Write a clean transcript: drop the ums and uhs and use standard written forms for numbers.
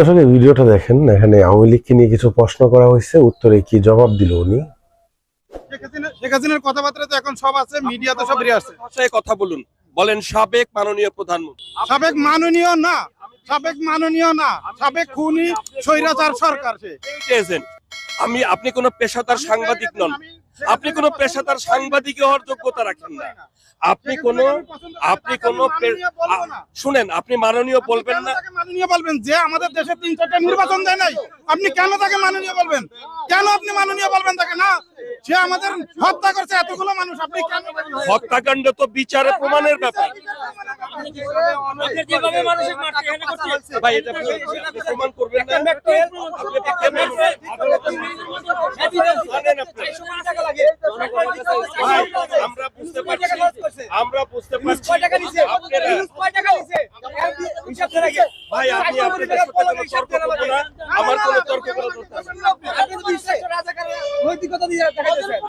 আসলে ভিডিওটা দেখেন, এখানে আওয়ামী লীগকে নিয়ে কিছু প্রশ্ন করা হয়েছে, উত্তরে কি জবাব দিল উনি। শেখ হাসিনার কথাবার্তা তো এখন সব আছে, মিডিয়াতে সব বেরিয়ে আসছে। ভাষায় কথা বলুন, বলেন সাবেক মাননীয় প্রধানমন্ত্রী। সাবেক মাননীয় না, সাবেক মাননীয় না, সাবেক খুনি স্বৈরাচার সরকার সে। এজেন্ট আপনি কোনো পেশাদার সাংবাদিক নন, আপনি কোনো পেশাদার সাংবাদিক হওয়ার যোগ্যতা রাখেন না। আপনি কোনো শুনেন, আপনি মাননীয় বলবেন না। মাননীয় বলবেন যে আমাদের দেশে 3-4টা নির্বাচন দেয় নাই, আপনি কেন তাকে মাননীয় বলবেন? কেন আপনি মাননীয় বলবেন তাকে? না, সে আমাদের হত্যা করছে এতগুলো মানুষ, আপনি কেন? হত্যাকাণ্ড তো বিচারে প্রমাণের ব্যাপার ভাই, এটা আপনি প্রমাণ করবেন না। আপনি কেমন জানেন আপনি? ভাই, আমরা বুঝতে পারছি আপনারা ভাই, আমি আপনাদের সাথে কোনো তর্ক করবো না, আমার কোনো তর্ক করার দরকার নেই।